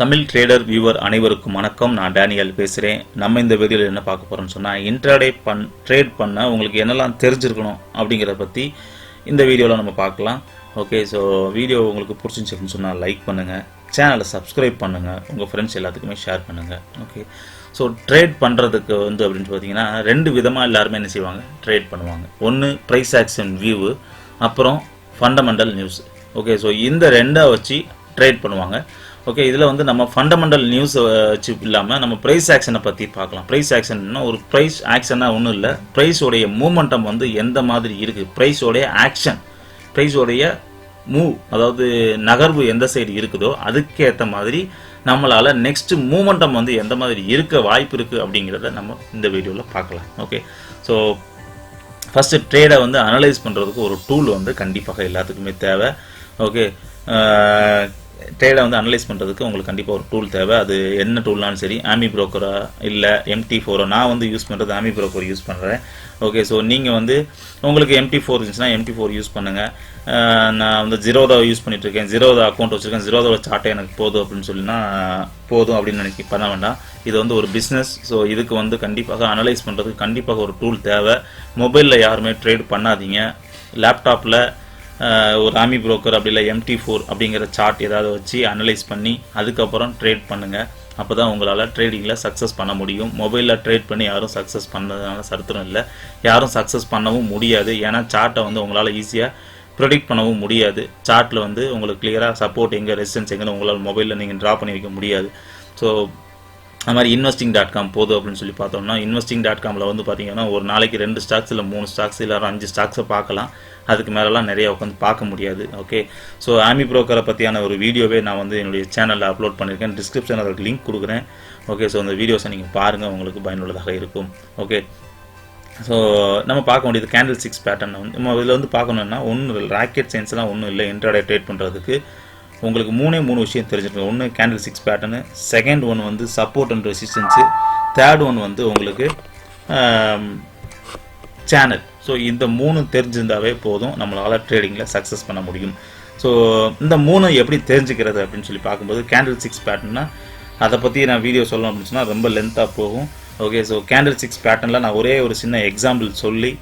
Tamil trader viewer அனைவருக்கும் வணக்கம். நான் டேனியல் பேசுகிறேன். நம்ம இந்த வீடியோவில் என்ன பார்க்க போகிறோம்னு சொன்னால், இன்ட்ராடே ட்ரேட் பண்ண உங்களுக்கு என்னெல்லாம் தெரிஞ்சிருக்கணும் அப்படிங்கிறத பற்றி இந்த வீடியோவில் நம்ம பார்க்கலாம். ஓகே, ஸோ வீடியோ உங்களுக்கு பிடிச்சிருந்துச்சுன்னு சொன்னால் லைக் பண்ணுங்கள், சேனலை சப்ஸ்கிரைப் பண்ணுங்கள், உங்கள் ஃப்ரெண்ட்ஸ் எல்லாத்துக்குமே ஷேர் பண்ணுங்கள். ஓகே, ஸோ ட்ரேட் பண்ணுறதுக்கு அப்படின்னு பார்த்தீங்கன்னா ரெண்டு விதமாக எல்லாருமே என்ன செய்வாங்க, ட்ரேட் பண்ணுவாங்க. ஒன்று ப்ரைஸ் ஆக்ஷன் வியூவு, அப்புறம் ஃபண்டமெண்டல் நியூஸ். ஓகே, ஸோ இந்த ரெண்டை வச்சு ட்ரேட் பண்ணுவாங்க. ஓகே, இதில் நம்ம ஃபண்டமெண்டல் நியூஸ் வச்சு இல்லாமல் நம்ம ப்ரைஸ் ஆக்ஷனை பற்றி பார்க்கலாம். ப்ரைஸ் ஆக்ஷன்னா ஒரு ப்ரைஸ் ஆக்ஷனாக ஒன்றும் இல்லை, ப்ரைஸோடைய மூமெண்டம் எந்த மாதிரி இருக்குது, ப்ரைஸோடைய ஆக்ஷன், ப்ரைஸோடைய மூவ், அதாவது நகர்வு எந்த சைடு இருக்குதோ அதுக்கேற்ற மாதிரி நம்மளால் நெக்ஸ்ட் மூமெண்டம் எந்த மாதிரி இருக்க வாய்ப்பு இருக்குது அப்படிங்கிறத நம்ம இந்த வீடியோவில் பார்க்கலாம். ஓகே, ஸோ ஃபஸ்ட்டு ட்ரேடை அனலைஸ் பண்ணுறதுக்கு ஒரு டூல் கண்டிப்பாக எல்லாத்துக்குமே தேவை. ஓகே, ட்ரேடை அனலைஸ் பண்ணுறதுக்கு உங்களுக்கு கண்டிப்பாக ஒரு டூல் தேவை. அது என்ன டூல்னாலும் சரி, ஆமி ப்ரோக்கரா இல்லை MT4. நான் யூஸ் பண்ணுறது ஆமி ப்ரோக்கர் யூஸ் பண்ணுறேன். ஓகே, ஸோ நீங்கள் உங்களுக்கு MT4 இருந்துச்சுன்னா MT4 யூஸ் பண்ணுங்கள். நான் ஜீரோதா யூஸ் பண்ணிட்டுருக்கேன், ஜீரோதா அக்கௌண்ட் வச்சுருக்கேன், ஜீரோதாவோட சார்ட்டே எனக்கு போதும் அப்படின்னு சொல்லினா போதும் அப்படின்னு பண்ண வேண்டாம். இது ஒரு பிஸ்னஸ். ஸோ இதுக்கு கண்டிப்பாக அனலைஸ் பண்ணுறதுக்கு கண்டிப்பாக ஒரு டூல் தேவை. மொபைலில் யாருமே ட்ரேட் பண்ணாதீங்க. லேப்டாப்பில் ஒரு ஆமி ப்ரோக்கர் அப்படி இல்லை MT4 அப்படிங்கிற சார்ட் ஏதாவது வச்சு அனலைஸ் பண்ணி அதுக்கப்புறம் ட்ரேட் பண்ணுங்கள். அப்போ தான் உங்களால் ட்ரேடிங்கில் சக்ஸஸ் பண்ண முடியும். மொபைலில் ட்ரேட் பண்ணி யாரும் சக்ஸஸ் பண்ணதுனால சரித்திரம் இல்லை, யாரும் சக்ஸஸ் பண்ணவும் முடியாது. ஏன்னா சார்ட்டை உங்களால் ஈஸியாக ப்ரெடிக்ட் பண்ணவும் முடியாது. சார்ட்டில் உங்களுக்கு கிளியராக சப்போர்ட் எங்கே, ரெசிஸ்டன்ஸ் எங்கன்னு உங்களால் மொபைலில் நீங்கள் ட்ரா பண்ணி வைக்க முடியாது. ஸோ அது மாதிரி investing.com போதும் அப்படின்னு சொல்லி பார்த்தோம்னா, investing.comல பார்த்தீங்கன்னா ஒரு நாளைக்கு 2 ஸ்டாக்ஸ் இல்லை 3 ஸ்டாக்ஸ் இல்லை 5 ஸ்டாக்ஸை பார்க்கலாம். அதுக்கு மேலெலாம் நிறைய உட்காந்து பார்க்க முடியாது. ஓகே, ஸோ ஆமி ப்ரோக்கரை பற்றியான ஒரு வீடியோவே நான் என்னுடைய சேனலில் அப்லோட் பண்ணியிருக்கேன். டிஸ்கிரிப்ஷனில் அதற்கு லிங்க் கொடுக்குறேன். ஓகே, ஸோ அந்த வீடியோஸை நீங்கள் பாருங்கள், உங்களுக்கு பயனுள்ளதாக இருக்கும். ஓகே, ஸோ நம்ம பார்க்க வேண்டியது கேண்டில் 6 பேட்டர்ன். நம்ம இதில் பார்க்கணுன்னா ஒன்றும் ராக்கெட் சயின்ஸ்லாம் ஒன்றும் இல்லை. இன்ட்ராடே ட்ரேட் பண்ணுறதுக்கு உங்களுக்கு 3 விஷயம் தெரிஞ்சிருக்கும். ஒன்று candle 6 pattern, second one support and resistance, third one உங்களுக்கு சேனல். ஸோ இந்த 3 தெரிஞ்சிருந்தாவே போதும், நம்மளால் ட்ரேடிங்கில் சக்ஸஸ் பண்ண முடியும். ஸோ இந்த 3 எப்படி தெரிஞ்சுக்கிறது அப்படின்னு சொல்லி பார்க்கும்போது, கேண்டில் 6 பேட்டர்னா அதை பற்றி நான் வீடியோ சொல்லணும் அப்படின்னு சொன்னால் ரொம்ப லென்த்தாக போகும். ஓகே, ஸோ கேண்டில் 6 பேட்டர்னில் நான் ஒரே ஒரு சின்ன எக்ஸாம்பிள் சொல்லி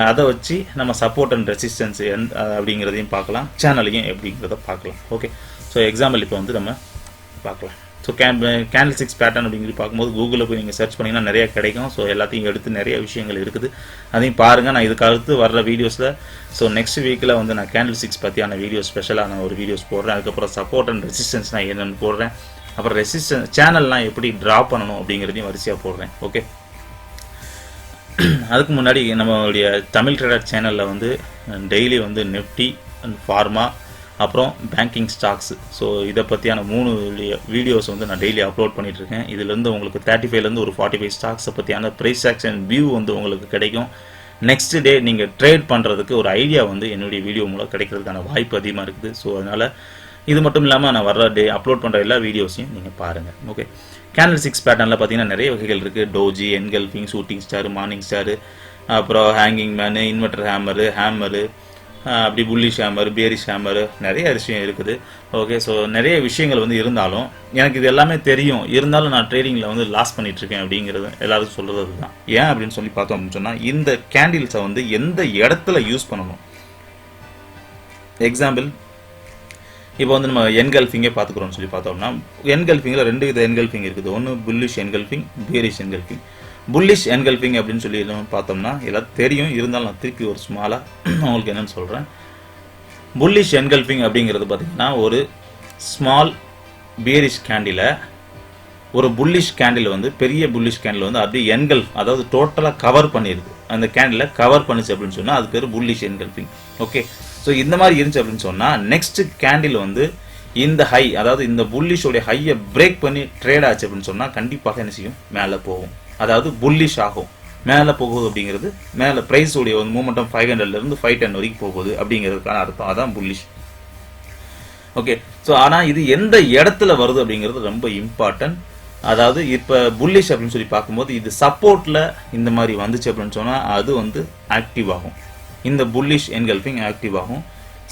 அதை வச்சு நம்ம சப்போர்ட் அண்ட் ரெசிஸ்டன்ஸ் அப்படிங்கிறதையும் பார்க்கலாம், சேனலையும் எப்படிங்கிறத பார்க்கலாம். ஓகே, ஸோ எக்ஸாம்பிள் இப்போ நம்ம பார்க்கலாம். ஸோ கேண்டில் 6 பேட்டர்ன் அப்படிங்கிறது பார்க்கும்போது கூகுளில் போய் நீங்கள் சர்ச் பண்ணிங்கன்னா நிறைய கிடைக்கும். ஸோ எல்லாத்தையும் எடுத்து நிறைய விஷயங்கள் இருக்குது, அதையும் பாருங்கள். நான் இதுக்கு அடுத்து வர்ற வீடியோஸில் நெக்ஸ்ட் வீக்கில் நான் கேண்டில் 6 பற்றியான வீடியோ ஸ்பெஷலாக நான் ஒரு வீடியோஸ் போடுறேன். அதுக்கப்புறம் சப்போர்ட் அண்ட் ரெசிஸ்டன்ஸ் நான் என்னென்னு போடுறேன். அப்புறம் ரெசிஸ்டன்ஸ் சேனல்லாம் எப்படி ட்ரா பண்ணணும் அப்படிங்கிறதையும் வரிசையாக போடுறேன். ஓகே, அதுக்கு முன்னாடி நம்மளுடைய தமிழ் ட்ரேடர் சேனலில் டெய்லி நிஃப்டி அண்ட் ஃபார்மா அப்புறம் பேங்கிங் ஸ்டாக்ஸ், ஸோ இதை பற்றியான 3 வீடியோஸ் நான் டெய்லி அப்லோட் பண்ணிகிட்ருக்கேன். இதுலேருந்து உங்களுக்கு 35லேருந்து ஒரு 45 ஸ்டாக்ஸை பற்றியான ப்ரைஸ் ஆக்ஷன் வியூ உங்களுக்கு கிடைக்கும். நெக்ஸ்ட் டே நீங்கள் ட்ரேட் பண்ணுறதுக்கு ஒரு ஐடியா என்னுடைய வீடியோ மூலம் கிடைக்கிறதுக்கான வாய்ப்பு அதிகமாக இருக்குது. ஸோ அதனால் இது மட்டும் இல்லாமல் நான் வர்ற அப்லோட் பண்ணுற எல்லா வீடியோஸையும் நீங்கள் பாருங்கள். ஓகே, கேண்டில் 6 பேட்டர்னில் பார்த்தீங்கன்னா நிறைய வகைகள் இருக்குது. Doji, engulfing, shooting star, morning star, அப்புறம் ஹேங்கிங் மேனு, இன்வெர்டர் ஹேமரு, அப்படி புல்லிஷ் ஹேமர், பேரிஷ் ஹேமரு, நிறைய விஷயம் இருக்குது. ஓகே, ஸோ நிறைய விஷயங்கள் இருந்தாலும் எனக்கு இது எல்லாமே தெரியும், இருந்தாலும் நான் ட்ரேடிங்கில் லாஸ் பண்ணிகிட்ருக்கேன் அப்படிங்கிறது எல்லாருக்கும் சொல்கிறது தான். ஏன் அப்படின்னு சொல்லி பார்த்தோம் அப்படின்னு சொன்னால், இந்த கேண்டில்ஸை எந்த இடத்துல யூஸ் பண்ணணும். எக்ஸாம்பிள் இப்போ நம்ம என்கல்ஃபிங்கே பார்த்துக்குறோம்னு சொல்லி பார்த்தோம்னா, என்கல்ஃபிங்கில் 2 வித என்கல்ஃபிங் இருக்குது. ஒன்று bullish engulfing, bearish engulfing. Bullish engulfing அப்படின்னு சொல்லி பார்த்தோம்னா எல்லாத்தையும் தெரியும், இருந்தாலும் நான் திருப்பி ஒரு ஸ்மாலாக உங்களுக்கு என்னென்னு சொல்கிறேன். புல்லிஷ் என்கல்ஃபிங் அப்படிங்கிறது பார்த்திங்கன்னா ஒரு ஸ்மால் பேரிஷ் கேண்டில், ஒரு புல்லிஷ் கேண்டில் பெரிய புல்லிஷ் கேண்டில் அப்படியே என்கல்ஃப், அதாவது டோட்டலாக கவர் பண்ணிடுது, அந்த கேண்டில் கவர் பண்ணிச்சு அப்படின்னு சொன்னால் அது பேர் புல்லிஷ் என்கல்ஃபிங். ஓகே, ஸோ இந்த மாதிரி இருந்துச்சு அப்படின்னு சொன்னால் நெக்ஸ்ட் கேண்டில் இந்த ஹை, அதாவது இந்த புல்லிஷோடைய ஹையை பிரேக் பண்ணி ட்ரேட் ஆச்சு அப்படின்னு சொன்னால் கண்டிப்பாக என்ன செய்யும், மேலே போகும், அதாவது புல்லிஷ் ஆகும். மேலே போகுது அப்படிங்கிறது மேலே ப்ரைஸோடைய மூமெண்டம் 500லேருந்து 510 வரைக்கும் போகுது அப்படிங்கிறதுக்கான அர்த்தம், அதான் புல்லிஷ். ஓகே, ஸோ ஆனால் இது எந்த இடத்துல வருது அப்படிங்கிறது ரொம்ப இம்பார்ட்டன்ட். அதாவது இப்போ புல்லிஷ் அப்படின்னு சொல்லி பார்க்கும்போது இது சப்போர்ட்டில் இந்த மாதிரி வந்துச்சு அப்படின்னு சொன்னால் அது ஆக்டிவ் ஆகும், இந்த புல்லிஷ் என்கல்ஃபிங் ஆக்டிவ் ஆகும்.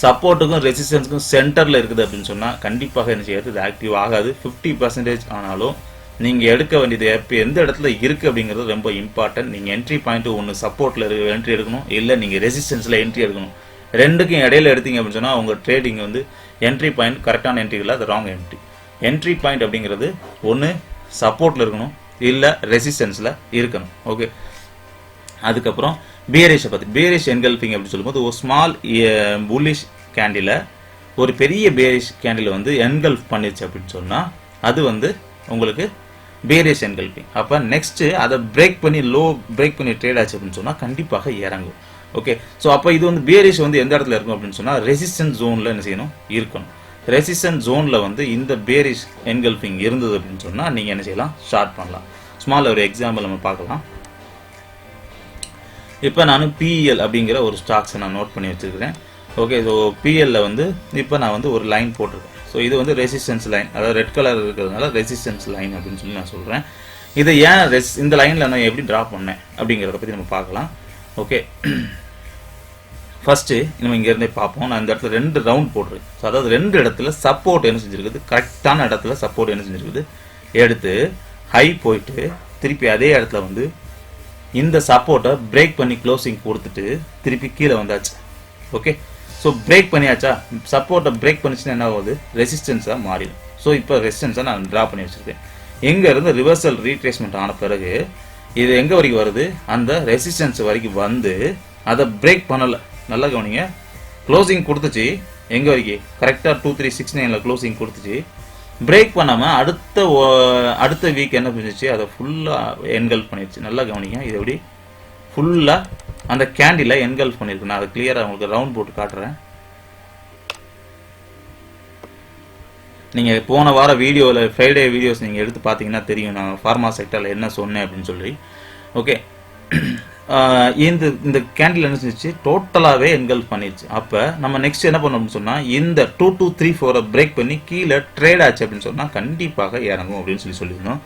சப்போர்ட்டுக்கும் ரெசிஸ்டன்ஸுக்கும் சென்டரில் இருக்குது அப்படின்னு சொன்னால் கண்டிப்பாக என்ன செய்யாது, இது ஆக்டிவ் ஆகாது. 50% ஆனாலும் நீங்கள் எடுக்க வேண்டியது எப்போ எந்த இடத்துல இருக்குது அப்படிங்கிறது ரொம்ப இம்பார்ட்டன்ட். நீங்கள் என்ட்ரி பாயிண்ட்டு ஒன்று சப்போர்ட்டில் என்ட்ரி எடுக்கணும், இல்லை நீங்கள் ரெசிஸ்டன்ஸில் என்ட்ரி எடுக்கணும். ரெண்டுக்கும் இடையில எடுத்தீங்க அப்படின்னு சொன்னால் உங்கள் ட்ரேடிங் வந்து என்ட்ரி பாயிண்ட் கரெக்டான என்ட்ரி இல்லை, அது ராங் என்ட்ரி. என்ட்ரி பாயிண்ட் அப்படிங்கிறது ஒன்று சப்போர்ட்டில் இருக்கணும், இல்லை ரெசிஸ்டன்ஸில் இருக்கணும். ஓகே, அதுக்கப்புறம் பியரிஷை பற்றி, பியரிஷ் என்கல்ஃபிங் அப்படின்னு சொல்லும்போது ஒரு ஸ்மால் புல்லிஷ் கேண்டில் ஒரு பெரிய பியரிஷ் கேண்டில் வந்து என்கல்ஃப் பண்ணிடுச்சு அப்படின்னு சொன்னால் அது வந்து உங்களுக்கு பியரிஷ் என்கல்ஃபிங். அப்போ நெக்ஸ்ட்டு அதை பிரேக் பண்ணி பிரேக் பண்ணி ட்ரேட் ஆச்சு அப்படின்னு சொன்னால் கண்டிப்பாக இறங்கும். ஓகே, ஸோ அப்போ இது வந்து பியரிஷ் வந்து எந்த இடத்துல இருக்கும் அப்படின்னு சொன்னால் ரெசிஸ்டன்ஸ் ஜோனில் என்ன செய்யணும், இருக்கணும். ரெசிஸ்டன்ஸ் ஜோனில் வந்து இந்த பியரிஷ் என்கல்ஃபிங் இருந்தது அப்படின்னு சொன்னால் நீங்கள் என்ன செய்யலாம், ஸ்டார்ட் பண்ணலாம். ஸ்மால் ஒரு எக்ஸாம்பிள் நம்ம பார்க்கலாம். இப்போ நான் பிஎல் அப்படிங்கிற ஒரு ஸ்டாக்ஸை நான் நோட் பண்ணி வச்சுருக்கிறேன். ஓகே, ஸோ பிஎல்ல வந்து இப்போ நான் வந்து ஒரு லைன் போட்டிருக்கேன். ஸோ இது வந்து ரெசிஸ்டன்ஸ் லைன், அதாவது ரெட் கலர் இருக்கிறதுனால ரெசிஸ்டன்ஸ் லைன் அப்படின்னு சொல்லி நான் சொல்கிறேன். இதை ஏன் இந்த லைனில் நான் எப்படி ட்ரா பண்ணேன் அப்படிங்கிறத பற்றி நம்ம பார்க்கலாம். ஓகே, ஃபஸ்ட்டு நம்ம இங்கேருந்தே பார்ப்போம். நான் இந்த இடத்துல 2 ரவுண்ட் போடுறேன். ஸோ அதாவது 2 இடத்துல சப்போர்ட் என்ன செஞ்சுருக்குது, கரெக்டான இடத்துல சப்போர்ட் என்ன செஞ்சுருக்குது, எடுத்து ஹை போயிட்டு திருப்பி அதே இடத்துல வந்து இந்த சப்போர்ட்டை பிரேக் பண்ணி க்ளோசிங் கொடுத்துட்டு திருப்பி கீழே வந்தாச்சு. ஓகே, ஸோ பிரேக் பண்ணியாச்சா, சப்போர்ட்டை பிரேக் பண்ணிச்சுன்னா என்ன ஆகுது, ரெசிஸ்டன்ஸாக மாறிடும். ஸோ இப்போ ரெசிஸ்டன்ஸாக நான் ட்ரா பண்ணி வச்சுருக்கேன். எங்கேருந்து ரிவர்சல் ரீட்ரேஸ்மெண்ட் ஆன பிறகு இது எங்கே வரைக்கும் வருது, அந்த ரெசிஸ்டன்ஸ் வரைக்கும் வந்து அதை பிரேக் பண்ணலை. நல்லா கவனிங்க, க்ளோசிங் கொடுத்துச்சு எங்கே வரைக்கும், கரெக்டாக 2369 க்ளோசிங் கொடுத்துச்சு. பிரேக் பண்ணாமல் அடுத்த வீக் என்ன பண்ணிச்சு, அதை ஃபுல்லாக என்கல்ஃப் பண்ணிடுச்சு. நல்லா கவனிங்க, இது எப்படி ஃபுல்லாக அந்த கேண்டிலை என்கல்ஃப் பண்ணியிருக்கு. நான் அதை கிளியராக உங்களுக்கு ரவுண்ட் போட்டு காட்டுறேன். நீங்கள் போன வார வீடியோவில் ஃப்ரைடே வீடியோஸ் நீங்கள் எடுத்து பார்த்தீங்கன்னா தெரியும் நான் ஃபார்மா செக்டரில் என்ன சொன்னேன் அப்படின்னு சொல்லி. ஓகே, இந்த கேண்டில் என்ன செஞ்சிச்சு, டோட்டலாகவே என்கல்ஃப் பண்ணிடுச்சு. அப்போ நம்ம நெக்ஸ்ட் என்ன பண்ணோம் அப்படின்னு சொன்னால் இந்த 2234 பிரேக் பண்ணி கீழே ட்ரேட் ஆச்சு அப்படின்னு சொன்னால் கண்டிப்பாக இறங்கும் அப்படின்னு சொல்லியிருந்தோம்.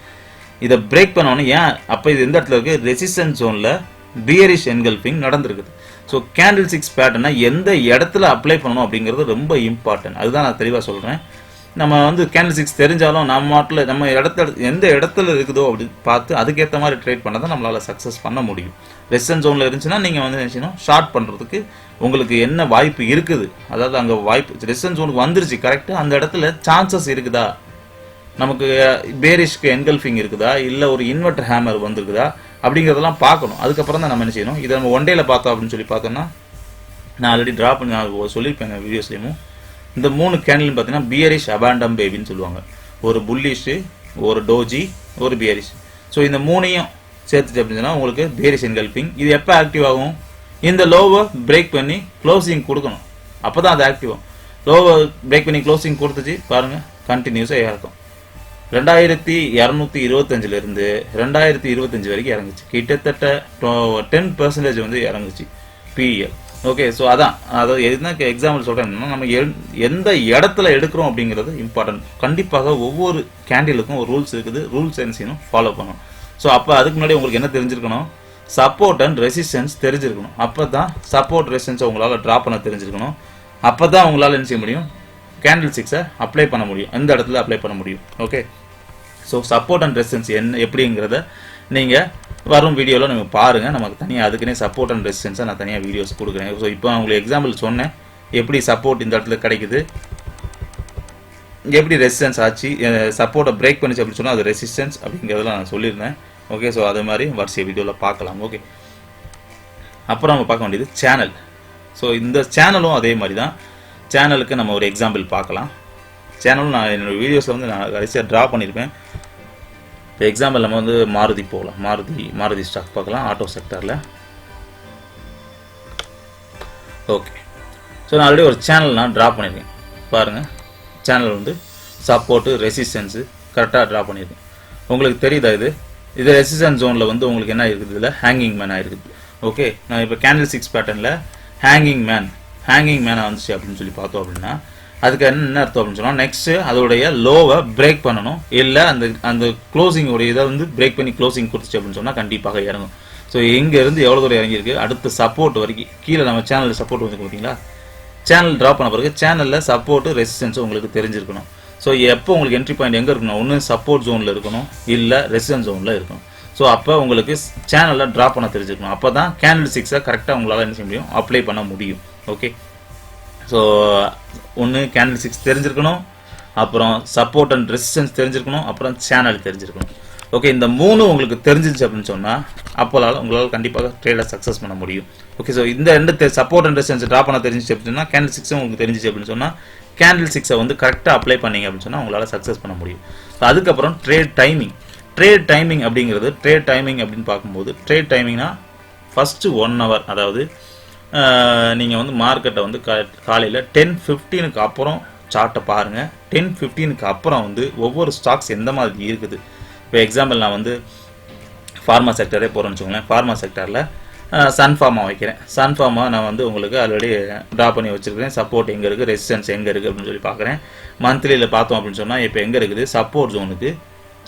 இதை பிரேக் பண்ணோன்னு ஏன், அப்போ இது எந்த இடத்துல இருக்குது, ரெசிஸ்டன்ஸ் ஜோனில் பியரிஷ் என்கல்ஃபிங் நடந்திருக்குது. ஸோ கேண்டில் 6 பேட்டர்னை எந்த இடத்துல அப்ளை பண்ணணும் அப்படிங்கிறது ரொம்ப இம்பார்ட்டன்ட். அதுதான் நான் தெளிவாக சொல்கிறேன். நம்ம வந்து கேண்டில் 6 தெரிஞ்சாலும் நம்ம மாட்டில் நம்ம எந்த இடத்துல இருக்குதோ அப்படின்னு பார்த்து அதுக்கேற்ற மாதிரி ட்ரேட் பண்ணால் தான் நம்மளால் சக்ஸஸ் பண்ண முடியும். ரெசிஸ்டன்ஸ் ஜோனில் இருந்துச்சுன்னா நீங்கள் வந்து நினச்சினோம் ஷார்ட் பண்ணுறதுக்கு உங்களுக்கு என்ன வாய்ப்பு இருக்குது, அதாவது அங்கே வாய்ப்பு ரெசிஸ்டன்ஸ் ஜோனுக்கு வந்துருச்சு கரெக்டாக, அந்த இடத்துல சான்சஸ் இருக்குதா, நமக்கு பேரிஷ்க்கு என்கல்ஃபிங் இருக்குதா, இல்லை ஒரு இன்வெர்டர் ஹேமர் வந்துருக்குதா அப்படிங்கிறதெல்லாம் பார்க்கணும். அதுக்கப்புறம் தான் நம்ம என்ன செய்யணும், இதை நம்ம ஒன் டேல பார்த்தோம் அப்படின்னு சொல்லி பார்த்தோம்னா நான் ஆல்ரெடி ட்ரா பண்ணி நான் சொல்லியிருப்பேன் வீடியோஸ்லேயும். இந்த 3 கேண்டில் பார்த்தீங்கன்னா பியரிஷ் அபாண்டம் பேபின்னு சொல்லுவாங்க. ஒரு புல்லிஷு, ஒரு டோஜி, ஒரு பியரிஷ். ஸோ இந்த 3ஐயும் சேர்த்துச்சு அப்படின்னு சொன்னால் உங்களுக்கு பியரிஷ் என்கல்ஃபிங். இது எப்போ ஆக்டிவ் ஆகும், இந்த லோவை பிரேக் பண்ணி க்ளோசிங் கொடுக்கணும், அப்போ தான் அது ஆக்டிவ் ஆகும். லோவை பிரேக் பண்ணி க்ளோசிங் கொடுத்துச்சு பாருங்கள், கண்டினியூஸாக இறக்கும். 2225 2025 வரைக்கும் இறங்குச்சு. கிட்டத்தட்ட 10% வந்து இறங்குச்சு பிஎல். ஓகே, ஸோ அதாவது எதுனா எக்ஸாம்பிள் சொல்கிறேன்னா நம்ம எந்த இடத்துல எடுக்கிறோம் அப்படிங்கிறது இம்பார்ட்டன்ட். கண்டிப்பாக ஒவ்வொரு கேண்டிலுக்கும் ஒரு ரூல்ஸ் இருக்குது, ரூல்ஸ் என்ன செய்யணும், ஃபாலோ பண்ணணும். ஸோ அப்போ அதுக்கு முன்னாடி உங்களுக்கு என்ன தெரிஞ்சிருக்கணும், சப்போர்ட் அண்ட் ரெசிஸ்டன்ஸ் தெரிஞ்சிருக்கணும். அப்போ தான் சப்போர்ட் ரெசிஸ்டன்ஸை உங்களால் ட்ரா பண்ண தெரிஞ்சிருக்கணும். அப்போ தான் உங்களால் என்ன செய்ய முடியும், கேண்டில் 6 அப்ளை பண்ண முடியும், எந்த இடத்துல அப்ளை பண்ண முடியும். Okay, so support and resistance என்ன எப்படிங்கிறத நீங்கள் வரும் வீடியோவில் நீங்கள் பாருங்கள். நமக்கு தனியாக அதுக்குன்னே சப்போர்ட் அண்ட் ரெசிஸ்டன்ஸை நான் தனியாக வீடியோஸ் கொடுக்குறேன். ஸோ இப்போ நான் உங்களுக்கு எக்ஸாம்பிள் சொன்னேன், எப்படி சப்போர்ட் இந்த இடத்துல கிடைக்குது, எப்படி ரெசிஸ்டன்ஸ் ஆச்சு, சப்போர்ட்டை பிரேக் பண்ணிச்சு அப்படின்னு சொன்னால் அது ரெசிஸ்டன்ஸ் அப்படிங்கிறதெல்லாம் நான் சொல்லியிருந்தேன். ஓகே, ஸோ அது மாதிரி வரிசை வீடியோவில் பார்க்கலாம். ஓகே, அப்புறம் நம்ம பார்க்க வேண்டியது சேனல். ஸோ இந்த சேனலும் அதே மாதிரி தான். சேனலுக்கு நம்ம ஒரு எக்ஸாம்பிள் பார்க்கலாம். சேனலும் நான் என்னோடய வீடியோஸில் வந்து நான் கடைசியாக ட்ரா பண்ணியிருப்பேன். இப்போ எக்ஸாம்பிள் நம்ம வந்து மாருதி போகலாம். மாருதி ஸ்டாக் பார்க்கலாம் ஆட்டோ செக்டரில். ஓகே, ஸோ நான் ஆல்ரெடி ஒரு சேனல் நான் ட்ரா பண்ணியிருக்கேன் பாருங்கள். சேனல் வந்து சப்போர்ட்டு ரெசிஸ்டன்ஸு கரெக்டாக ட்ரா பண்ணியிருக்கேன். உங்களுக்கு தெரியுதா, இது ரெசிஸ்டன்ஸ் ஜோனில் வந்து உங்களுக்கு என்ன இருக்குது, இதில் ஹேங்கிங் மேன் ஆகிருக்குது. ஓகே, நான் இப்போ கேண்டில் 6 பேட்டர்னில் ஹேங்கிங் மேனாக வந்துச்சு அப்படின்னு சொல்லி பார்த்தோம் அப்படின்னா அதுக்கு என்ன அர்த்தம் அப்படின்னு சொன்னால் நெக்ஸ்ட்டு அதோடைய லோவை பிரேக் பண்ணணும், இல்லை அந்த க்ளோசிங்கோடைய இதை வந்து பிரேக் பண்ணி க்ளோசிங் கொடுத்துச்சு அப்படின்னு சொன்னால் கண்டிப்பாக இறங்கும். ஸோ இங்கேருந்து எவ்வளோ தூரம் இறங்கியிருக்கு, அடுத்த சப்போர்ட் வரைக்கும் கீழே நம்ம சேனலில் சப்போர்ட் வந்து பார்த்தீங்களா, சேனல் ட்ரா பண்ண பிறகு சேனலில் சப்போர்ட் ரெசிஸ்டன்ஸ் உங்களுக்கு தெரிஞ்சிருக்கணும். ஸோ எப்போ உங்களுக்கு என்ட்ரி பாயிண்ட் எங்கே இருக்கணும், ஒன்று சப்போர்ட் ஜோனில் இருக்கணும், இல்லை ரெசிஸ்டன்ஸ் ஜோனில் இருக்கணும். ஸோ அப்போ உங்களுக்கு சேனலில் ட்ரா பண்ண தெரிஞ்சிருக்கணும். அப்போ தான் கேண்டில் 6 கரெக்டாக உங்களால் என்ன செய்ய முடியும், அப்ளை பண்ண முடியும். ஓகே, ஸோ ஒன்று கேண்டில் 6 தெரிஞ்சிருக்கணும், அப்புறம் சப்போர்ட் அண்ட் ரெசிஸ்டன்ஸ் தெரிஞ்சிருக்கணும், அப்புறம் சேனல் தெரிஞ்சிருக்கணும். ஓகே, இந்த 3 உங்களுக்கு தெரிஞ்சிச்சு அப்படின்னு சொன்னால் அப்போலால் உங்களால் கண்டிப்பாக ட்ரேடை சக்ஸஸ் பண்ண முடியும். ஓகே, ஸோ இந்த 2 சப்போர்ட் அண்ட் ரெசிஸ்டன்ஸ் ட்ரா பண்ண தெரிஞ்சிச்சு அப்படின்னா கேண்டில் 6 உங்களுக்கு தெரிஞ்சிச்சு அப்படின்னு சொன்னால் கேண்டில் 6 வந்து கரெக்டாக அப்ளை பண்ணீங்க அப்படின்னு சொன்னால் உங்களால் சக்ஸஸ் பண்ண முடியும். ஸோ அதுக்கப்புறம் ட்ரேட் டைமிங் அப்படிங்கிறது ட்ரேட் டைமிங் அப்படின்னு பார்க்கும்போது ட்ரேட் டைமிங்னா ஃபஸ்ட்டு 1 hour, அதாவது நீங்கள் வந்து மார்க்கெட்டை வந்து காலையில் 10:15 அப்புறம் சார்ட்டை பாருங்கள். 10:15 அப்புறம் வந்து ஒவ்வொரு ஸ்டாக்ஸ் எந்த மாதிரி இருக்குது. இப்போ எக்ஸாம்பிள் நான் வந்து ஃபார்மா செக்டரே போகிறேன்னு வச்சுக்கோங்களேன். ஃபார்மா செக்டரில் சன்ஃபார்மா வைக்கிறேன். சன்ஃபார்மா நான் வந்து உங்களுக்கு ஆல்ரெடி ட்ரா பண்ணி வச்சுருக்கிறேன். சப்போர்ட் எங்கே இருக்குது, ரெசிஸ்டன்ஸ் எங்கே இருக்குது அப்படின்னு சொல்லி பார்க்குறேன். மந்த்லியில் பார்த்தோம் அப்படின்னு சொன்னால் இப்போ எங்கே இருக்குது, சப்போர்ட் ஜோனுக்கு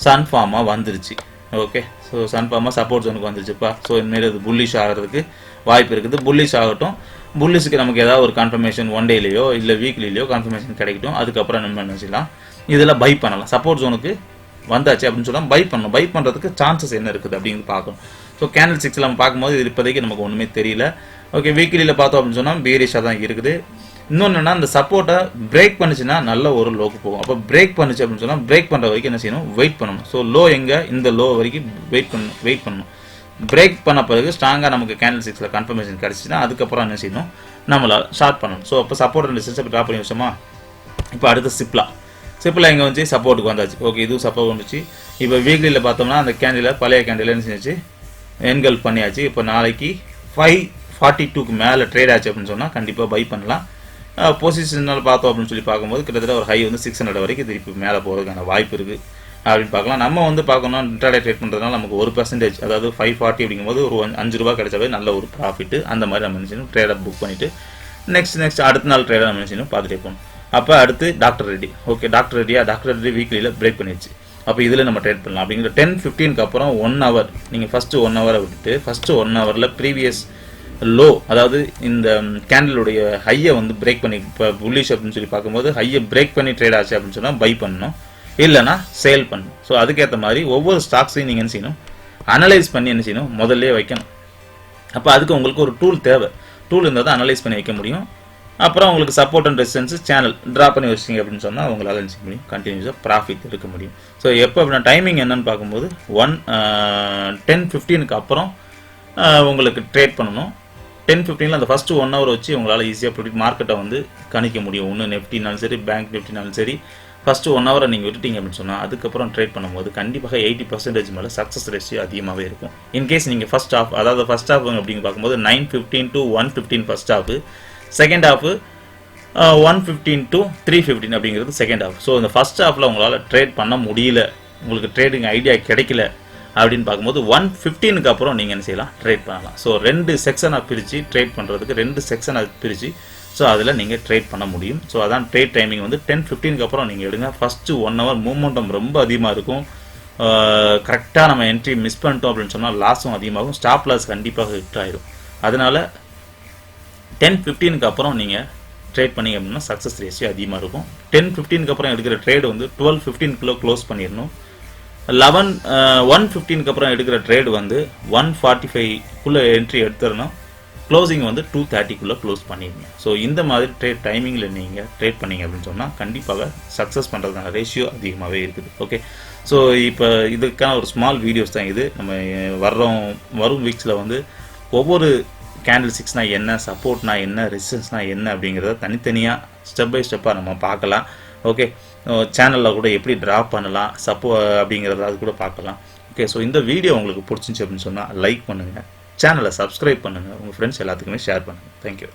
சன்ஃபார்மா வந்துருச்சு. ஓகே, ஸோ சன்ஃபார்மா சப்போர்ட் ஜோனுக்கு வந்துருச்சுப்பா. ஸோ இனிமேல் அது புல்லிஷ் ஆகிறதுக்கு வாய்ப்பு இருக்குது. புல்லிஷ் ஆகட்டும். புல்லிஷுக்கு நமக்கு ஏதாவது ஒரு கன்ஃபர்மேஷன் 1 டேலையோ இல்லை வீக்லிலையோ கன்ஃபர்மேஷன் கிடைக்கட்டும். அதுக்கப்புறம் நம்ம என்ன செய்யலாம், இதில் பை பண்ணலாம். சப்போர்ட் ஜோனுக்கு வந்தாச்சு அப்படின்னு சொன்னால் பை பண்ணணும். பை பண்ணுறதுக்கு சான்சஸ் என்ன இருக்குது அப்படிங்கிறது பார்க்கணும். ஸோ கேண்டில் 6 நம்ம பார்க்கும்போது இது இப்போதைக்கு நமக்கு ஒன்றுமே தெரியல. ஓகே, வீக்லியில் பார்த்தோம் அப்படின்னு சொன்னால் பீரிஷாக தான் இருக்குது. இன்னொன்று என்னன்னா, அந்த சப்போர்ட்டை பிரேக் பண்ணிச்சுன்னா நல்ல ஒரு லோக்கு போகும். அப்போ பிரேக் பண்ணிச்சு அப்படின்னு சொன்னால் பிரேக் பண்ணுற வரைக்கும் என்ன செய்யணும், வெயிட் பண்ணணும். ஸோ லோ எங்கே, இந்த லோ வரைக்கும் வெயிட் பண்ணணும். பிரேக் பண்ண பிறகு ஸ்ட்ராங்காக நமக்கு கேண்டில் 6 கன்ஃபர்மேஷன் கிடச்சிச்சுன்னா அதுக்கப்புறம் என்ன செய்யணும், நம்மளால் ஸ்டார்ட் பண்ணணும். ஸோ அப்போ சப்போர்ட் அண்ட் ரெசிஸ்டன்ஸ் ட்ரா பண்ணி வச்சோமா. இப்போ அடுத்து சிப்பில் எங்கே வந்துச்சு, சப்போர்ட்டுக்கு வந்தாச்சு. ஓகே, இதுவும் சப்போர்ட் வந்துச்சு. இப்போ வீக்லியில் பார்த்தோம்னா அந்த கேண்டில் பழைய கேண்டில் என்ன செஞ்சிச்சு, என்கல் பண்ணியாச்சு. இப்போ நாளைக்கு 5:42 மேலே ட்ரேட் ஆச்சு அப்படின்னு சொன்னால் கண்டிப்பாக பை பண்ணலாம். பொசிஷனால் பார்த்தோம் அப்படின்னு சொல்லி பார்க்கும்போது கிட்டத்தட்ட ஒரு ஹை வந்து 600 வரைக்கும் திருப்பி மேலே போகிறதுக்கான வாய்ப்பு இருக்குது அப்படின்னு பார்க்கலாம். நம்ம வந்து பார்க்கணும்னா இன்ட்ராடே ட்ரேட் பண்ணுறதுனால நமக்கு 1%, அதாவது 540 அப்படிங்கும்போது ஒரு 5 ரூபா கிடைச்சாவே நல்ல ஒரு ப்ராஃபிட்டு. அந்த மாதிரி நம்ம நினச்சிடணும் ட்ரேடை புக் பண்ணிவிட்டு நெக்ஸ்ட் அடுத்த நாள் ட்ரேடை நம்ம நினச்சிடணும் பார்த்துட்டே போகணும். அப்போ அடுத்து doctor Reddy. Okay, doctor Reddy வீக்லியில் பிரேக் பண்ணிடுச்சு. அப்போ இதில் நம்ம ட்ரேட் பண்ணலாம். அப்படிங்கிற 10:15 அப்புறம் 1 hour நீங்கள் ஃபஸ்ட்டு 1 hour விட்டுட்டு ஃபஸ்ட்டு 1 hourல ப்ரீவியஸ் லோ, அதாவது இந்த கேண்டிலுடைய ஹையை வந்து பிரேக் பண்ணி, இப்போ புல்லிஷ் அப்படின்னு சொல்லி பார்க்கும்போது ஹையை பிரேக் பண்ணி ட்ரேட் ஆச்சு அப்படின்னு சொன்னால் பை பண்ணணும், இல்லைனா சேல் பண்ணணும். ஸோ அதுக்கேற்ற மாதிரி ஒவ்வொரு ஸ்டாக்ஸையும் நீங்கள் என்ன செய்யணும், அனலைஸ் பண்ணி என்ன செய்யணும், முதல்ல வைக்கணும். அப்போ அதுக்கு உங்களுக்கு ஒரு டூல் இருந்தால் தான் அனலைஸ் பண்ணி வைக்க முடியும். அப்புறம் உங்களுக்கு support and resistance channel draw பண்ணி வச்சிங்க அப்படின்னு சொன்னால் உங்களால் என்ன செய்ய முடியும், கண்டினியூஸாக ப்ராஃபிட் எடுக்க முடியும். ஸோ எப்போ அப்படின்னா டைமிங் என்னன்னு பார்க்கும்போது 10:15 அப்புறம் உங்களுக்கு ட்ரேட் பண்ணணும். 10:15 அந்த ஃபஸ்ட்டு 1 hour வச்சு உங்களால் ஈஸியாக மார்க்கெட்டை வந்து கணிக்க முடியும். ஒன்று நெஃப்டினாலும் சரி, பேங்க் நிஃப்டினாலும் சரி, ஃபஸ்ட்டு 1 hour நீங்கள் விட்டுட்டீங்க அப்படின்னு சொன்னால் அதுக்கப்புறம் ட்ரேட் பண்ணும்போது கண்டிப்பாக 80% மேலே சக்ஸஸ் ரேஷியோ அதிகமாகவே இருக்கும். இன்கேஸ் நீங்கள் ஃபஸ்ட் ஹாஃப் அப்படின்னு பார்க்கும்போது 9:15 to 1:15 first half, second half 1:15 to 3:15 அப்படிங்கிறது செகண்ட் ஹாஃப். ஸோ இந்த ஃபஸ்ட் ஹாஃபில் உங்களால் ட்ரேட் பண்ண முடியல, உங்களுக்கு ட்ரேடிங் ஐடியா கிடைக்கல அப்படின்னு பார்க்கும்போது 1:15 அப்புறம் நீங்கள் என்ன செய்யலாம், ட்ரேட் பண்ணலாம். ஸோ 2 செக்ஷனாக பிரித்து ட்ரேட் பண்ணுறதுக்கு 2 செக்ஷனாக பிரித்து ஸோ அதில் நீங்கள் ட்ரேட் பண்ண முடியும். ஸோ அதான் ட்ரேட் டைமிங் வந்து 10:15 அப்புறம் நீங்கள் எடுங்க. ஃபஸ்ட்டு 1 hour மூமெண்டம் ரொம்ப அதிகமாக இருக்கும். கரெக்டாக நம்ம என்ட்ரி மிஸ் பண்ணிட்டோம் அப்படின்னு சொன்னால் லாஸும் அதிகமாகும், ஸ்டாப் லாஸ் கண்டிப்பாக ஹிட் ஆயிடும். அதனால் 10:15 அப்புறம் நீங்கள் ட்ரேட் பண்ணிங்க அப்படின்னா சக்ஸஸ் ரேஷியோ அதிகமாக இருக்கும். 10:15 அப்புறம் எடுக்கிற ட்ரேடு வந்து 12:15 க்ளோஸ் பண்ணிடணும். 1:15 அப்புறம் எடுக்கிற ட்ரேடு வந்து 1:45 என்ட்ரி எடுத்துடணும். க்ளோசிங் வந்து 2:30 க்ளோஸ் பண்ணிடணும். ஸோ இந்த மாதிரி ட்ரேட் டைமிங்கில் நீங்கள் ட்ரேட் பண்ணிங்க அப்படின்னு சொன்னால் கண்டிப்பாக சக்ஸஸ் பண்ணுறதுக்கான ரேஷியோ அதிகமாகவே இருக்குது. ஓகே, ஸோ இப்போ இதுக்கான ஒரு ஸ்மால் வீடியோஸ் தான் இது. நம்ம வரும் வீக்ஸில் வந்து ஒவ்வொரு கேண்டில் 6னா என்ன, சப்போர்ட்னா என்ன, ரெசிஸ்டன்ஸ்னா என்ன அப்படிங்கிறத தனித்தனியாக ஸ்டெப் பை ஸ்டெப்பாக நம்ம பார்க்கலாம். ஓகே, சேனலில் கூட எப்படி ட்ரா பண்ணலாம் அப்படிங்கிறத அது கூட பார்க்கலாம். ஓகே, ஸோ இந்த வீடியோ உங்களுக்கு பிடிச்சிச்சு அப்படின்னு சொன்னால் லைக் பண்ணுங்கள், சேனலை சப்ஸ்கிரைப் பண்ணுங்கள், உங்கள் ஃப்ரெண்ட்ஸ் எல்லாத்துக்குமே ஷேர் பண்ணுங்கள். தேங்க்யூ.